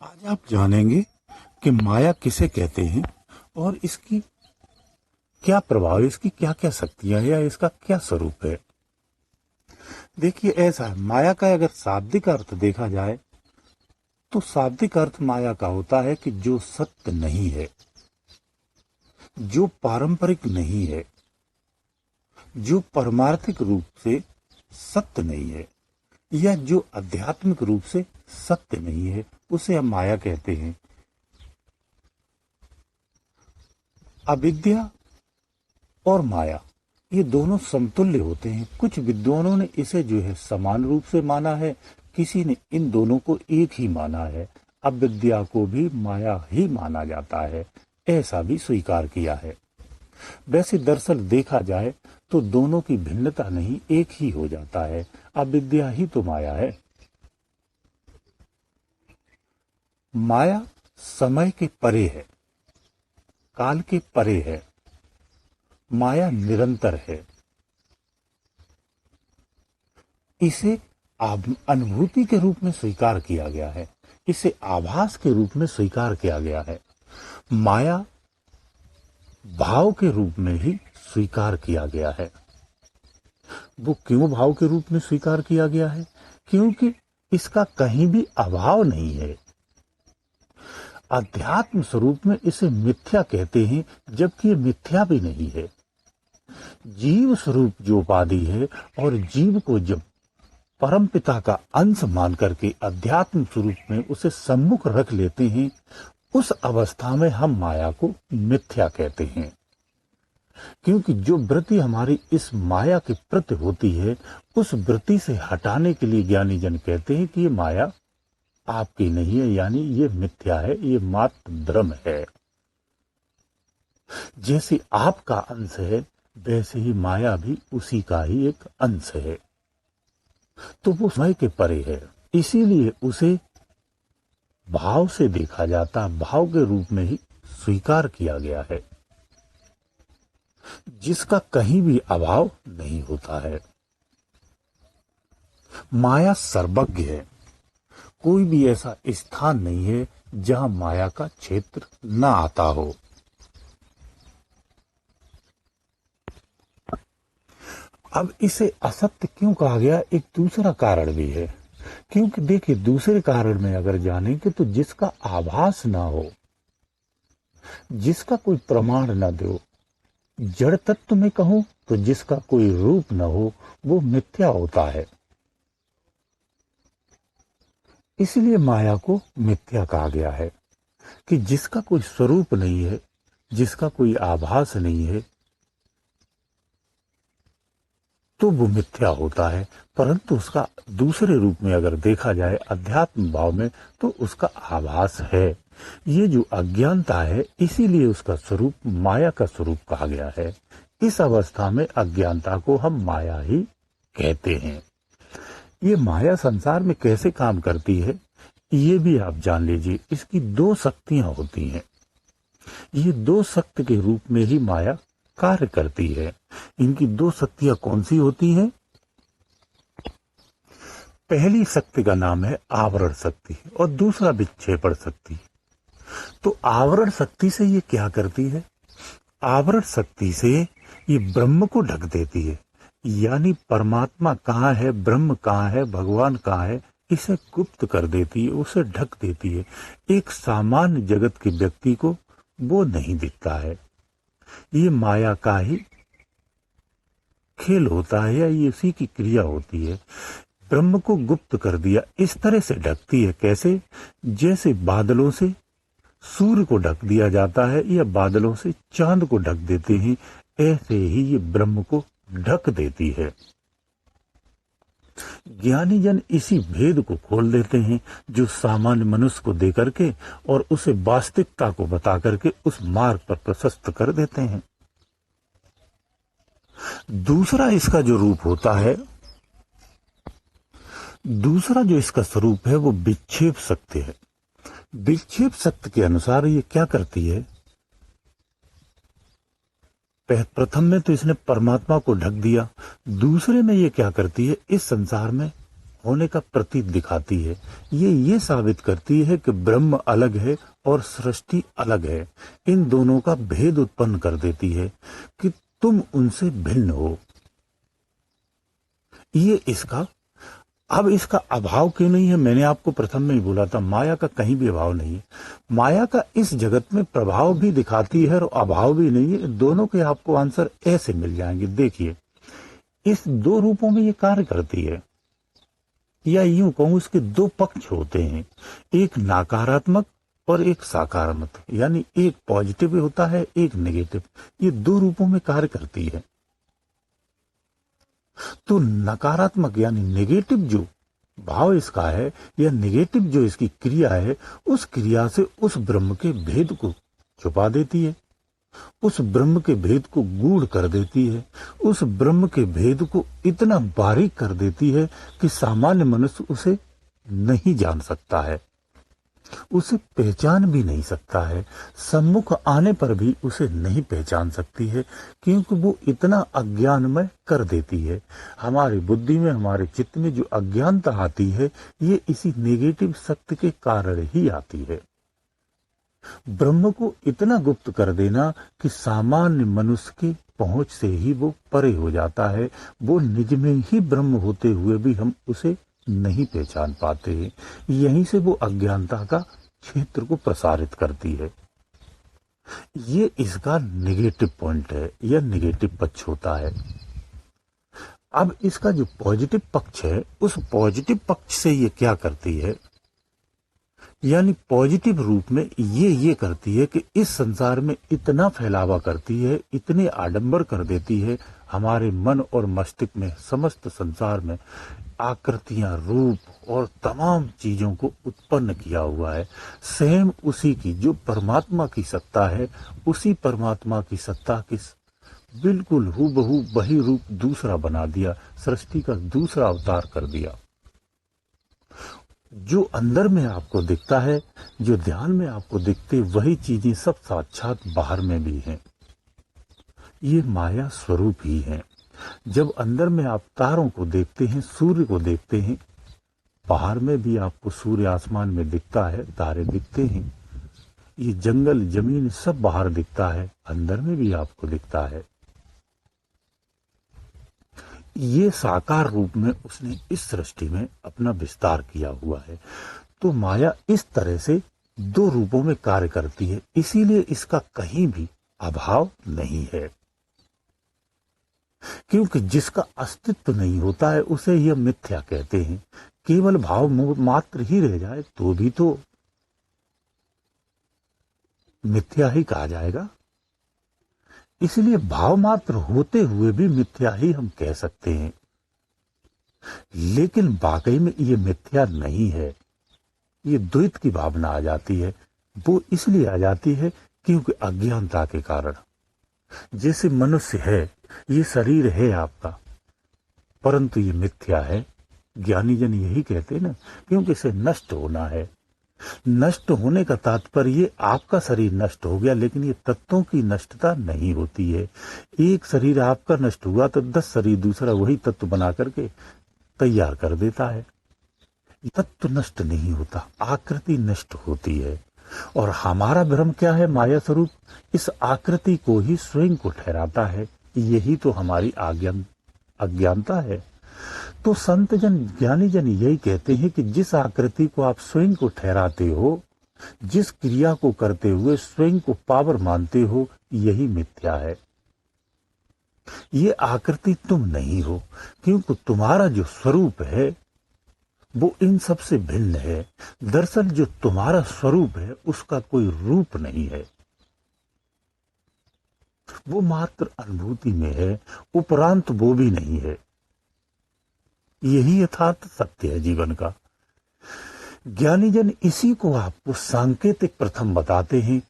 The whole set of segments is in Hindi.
आज आप जानेंगे कि माया किसे कहते हैं और इसकी क्या प्रभाव है, इसकी क्या क्या शक्तियां हैं या इसका क्या स्वरूप है। देखिए, ऐसा है, माया का अगर शाब्दिक अर्थ देखा जाए तो शाब्दिक अर्थ माया का होता है कि जो सत्य नहीं है, जो पारंपरिक नहीं है, जो परमार्थिक रूप से सत्य नहीं है या जो आध्यात्मिक रूप से सत्य नहीं है, उसे हम माया कहते हैं। अविद्या और माया ये दोनों समतुल्य होते हैं। कुछ विद्वानों ने इसे जो है समान रूप से माना है, किसी ने इन दोनों को एक ही माना है। अविद्या को भी माया ही माना जाता है, ऐसा भी स्वीकार किया है। वैसे दरअसल देखा जाए तो दोनों की भिन्नता नहीं, एक ही हो जाता है। अविद्या ही तो माया है। माया समय के परे है, काल के परे है। माया निरंतर है। इसे अनुभूति के रूप में स्वीकार किया गया है, इसे आभास के रूप में स्वीकार किया गया है। माया भाव के रूप में ही स्वीकार किया गया है। वो क्यों भाव के रूप में स्वीकार किया गया है? क्योंकि इसका कहीं भी अभाव नहीं है। अध्यात्म स्वरूप में इसे मिथ्या कहते हैं, जबकि ये मिथ्या भी नहीं है। जीव स्वरूप जो उपाधि है और जीव को जब परमपिता का अंश मान करके अध्यात्म स्वरूप में उसे सम्मुख रख लेते हैं, उस अवस्था में हम माया को मिथ्या कहते हैं। क्योंकि जो वृत्ति हमारी इस माया के प्रति होती है, उस वृत्ति से हटाने के लिए ज्ञानी जन कहते हैं कि ये माया आपकी नहीं है, यानी ये मिथ्या है, ये मात्र भ्रम है। जैसे आपका अंश है, वैसे ही माया भी उसी का ही एक अंश है। तो वो समय के परे है, इसीलिए उसे भाव से देखा जाता, भाव के रूप में ही स्वीकार किया गया है, जिसका कहीं भी अभाव नहीं होता है। माया सर्वज्ञ है। कोई भी ऐसा स्थान नहीं है जहां माया का क्षेत्र न आता हो। अब इसे असत्य क्यों कहा गया, एक दूसरा कारण भी है। क्योंकि देखिए, दूसरे कारण में अगर जानेंगे तो जिसका आभास ना हो, जिसका कोई प्रमाण न दो, जड़ तत्व में कहूं तो जिसका कोई रूप न हो, वो मिथ्या होता है। इसलिए माया को मिथ्या कहा गया है कि जिसका कोई स्वरूप नहीं है, जिसका कोई आभास नहीं है, तो वो मिथ्या होता है। परंतु उसका दूसरे रूप में अगर देखा जाए अध्यात्म भाव में, तो उसका आभास है। ये जो अज्ञानता है, इसीलिए उसका स्वरूप माया का स्वरूप कहा गया है। इस अवस्था में अज्ञानता को हम माया ही कहते हैं। ये माया संसार में कैसे काम करती है, ये भी आप जान लीजिए। इसकी दो शक्तियां होती हैं। ये दो शक्ति के रूप में ही माया कार्य करती है। इनकी दो शक्तियां कौन सी होती हैं? पहली शक्ति का नाम है आवरण शक्ति और दूसरा विक्षेपण शक्ति। तो आवरण शक्ति से ये क्या करती है? आवरण शक्ति से ये ब्रह्म को ढक देती है, यानी परमात्मा कहाँ है, ब्रह्म कहाँ है, भगवान कहाँ है, इसे गुप्त कर देती है, उसे ढक देती है। एक सामान्य जगत के व्यक्ति को वो नहीं दिखता है। ये माया का ही खेल होता है या ये उसी की क्रिया होती है। ब्रह्म को गुप्त कर दिया, इस तरह से ढकती है। कैसे? जैसे बादलों से सूर्य को ढक दिया जाता है या बादलों से चांद को ढक देते हैं, ऐसे ही ये ब्रह्म को ढक देती है। ज्ञानी जन इसी भेद को खोल देते हैं, जो सामान्य मनुष्य को दे करके और उसे वास्तविकता को बता करके उस मार्ग पर प्रशस्त कर देते हैं। दूसरा इसका जो रूप होता है, दूसरा जो इसका स्वरूप है, वो विक्षेप शक्ति है। विक्षेप शक्ति के अनुसार ये क्या करती है? प्रथम में तो इसने परमात्मा को ढक दिया। दूसरे में ये क्या करती है? इस संसार में होने का प्रतीत दिखाती है। ये साबित करती है कि ब्रह्म अलग है और सृष्टि अलग है। इन दोनों का भेद उत्पन्न कर देती है कि तुम उनसे भिन्न हो। ये इसका अब इसका अभाव क्यों नहीं है? मैंने आपको प्रथम में ही बोला था, माया का कहीं भी अभाव नहीं है। माया का इस जगत में प्रभाव भी दिखाती है और अभाव भी नहीं है। दोनों के आपको आंसर ऐसे मिल जाएंगे। देखिए, इस दो रूपों में ये कार्य करती है, या यूं कहूं इसके दो पक्ष होते हैं, एक नकारात्मक और एक सकारात्मक, यानी एक पॉजिटिव होता है, एक नेगेटिव। ये दो रूपों में कार्य करती है। तो नकारात्मक यानी नेगेटिव जो भाव इसका है, या नेगेटिव जो इसकी क्रिया है, उस क्रिया से उस ब्रह्म के भेद को छुपा देती है, उस ब्रह्म के भेद को गूढ़ कर देती है, उस ब्रह्म के भेद को इतना बारीक कर देती है कि सामान्य मनुष्य उसे नहीं जान सकता है, उसे पहचान भी नहीं सकता है। सम्मुख आने पर भी उसे नहीं पहचान सकती है, क्योंकि वो इतना अज्ञानमय कर देती है। हमारी बुद्धि में, हमारे चित्त में जो अज्ञानता आती है, ये इसी नेगेटिव शक्ति के कारण ही आती है। ब्रह्म को इतना गुप्त कर देना कि सामान्य मनुष्य की पहुंच से ही वो परे हो जाता है। वो निज में ही ब्रह्म होते हुए भी हम उसे नहीं पहचान पाते हैं। यहीं से वो अज्ञानता का क्षेत्र को प्रसारित करती है। ये इसका नेगेटिव पॉइंट है, या नेगेटिव पक्ष होता है। अब इसका जो पॉजिटिव पक्ष है, उस पॉजिटिव पक्ष से ये क्या करती है, यानी पॉजिटिव रूप में ये करती है कि इस संसार में इतना फैलावा करती है, इतने आडंबर कर देती है, हमारे मन और मस्तिष्क में, समस्त संसार में आकृतियां, रूप और तमाम चीजों को उत्पन्न किया हुआ है। सेम उसी की जो परमात्मा की सत्ता है, उसी परमात्मा की सत्ता की बिल्कुल हूबहू वही रूप दूसरा बना दिया, सृष्टि का दूसरा अवतार कर दिया। जो अंदर में आपको दिखता है, जो ध्यान में आपको दिखते, वही चीजें सब साक्षात बाहर में भी हैं। ये माया स्वरूप ही है। जब अंदर में आप तारों को देखते हैं, सूर्य को देखते हैं, बाहर में भी आपको सूर्य आसमान में दिखता है, तारे दिखते हैं, ये जंगल जमीन सब बाहर दिखता है, अंदर में भी आपको दिखता है। ये साकार रूप में उसने इस सृष्टि में अपना विस्तार किया हुआ है। तो माया इस तरह से दो रूपों में कार्य करती है, इसीलिए इसका कहीं भी अभाव नहीं है। क्योंकि जिसका अस्तित्व नहीं होता है उसे यह मिथ्या कहते हैं। केवल भाव मात्र ही रह जाए तो भी तो मिथ्या ही कहा जाएगा। इसलिए भाव मात्र होते हुए भी मिथ्या ही हम कह सकते हैं। लेकिन वाकई में ये मिथ्या नहीं है, ये द्वैत की भावना आ जाती है। वो इसलिए आ जाती है क्योंकि अज्ञानता के कारण। जैसे मनुष्य है, ये शरीर है आपका, परंतु ये मिथ्या है। ज्ञानी जन यही कहते हैं ना, क्योंकि इसे नष्ट होना है। नष्ट होने का तात्पर्य ये आपका शरीर नष्ट हो गया, लेकिन ये तत्वों की नष्टता नहीं होती है। एक शरीर आपका नष्ट हुआ तो 10 शरीर दूसरा वही तत्व बना करके तैयार कर देता है। तत्व नष्ट नहीं होता, आकृति नष्ट होती है। और हमारा भ्रम क्या है? माया स्वरूप इस आकृति को ही स्वयं को ठहराता है। यही तो हमारी अज्ञानता है। तो संत जन, ज्ञानी जन यही कहते हैं कि जिस आकृति को आप स्वयं को ठहराते हो, जिस क्रिया को करते हुए स्वयं को पावर मानते हो, यही मिथ्या है। ये आकृति तुम नहीं हो, क्योंकि तुम्हारा जो स्वरूप है वो इन सब से भिन्न है। दरअसल जो तुम्हारा स्वरूप है उसका कोई रूप नहीं है, वो मात्र अनुभूति में है, उपरांत वो भी नहीं है। यही यथार्थ सत्य है जीवन का। ज्ञानी जन इसी को आपको सांकेतिक प्रथम बताते हैं,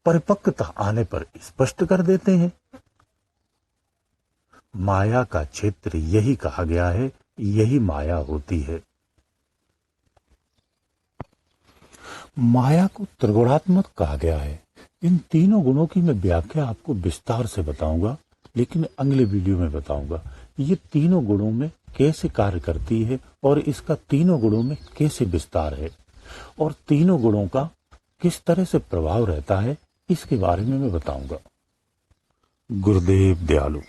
परिपक्वता आने पर स्पष्ट कर देते हैं। माया का क्षेत्र यही कहा गया है, यही माया होती है। माया को त्रिगुणात्मक कहा गया है। इन तीनों गुणों की मैं व्याख्या आपको विस्तार से बताऊंगा, लेकिन अगले वीडियो में बताऊंगा। ये तीनों गुणों में कैसे कार्य करती है और इसका तीनों गुणों में कैसे विस्तार है और तीनों गुणों का किस तरह से प्रभाव रहता है, इसके बारे में मैं बताऊंगा। गुरुदेव दयालु।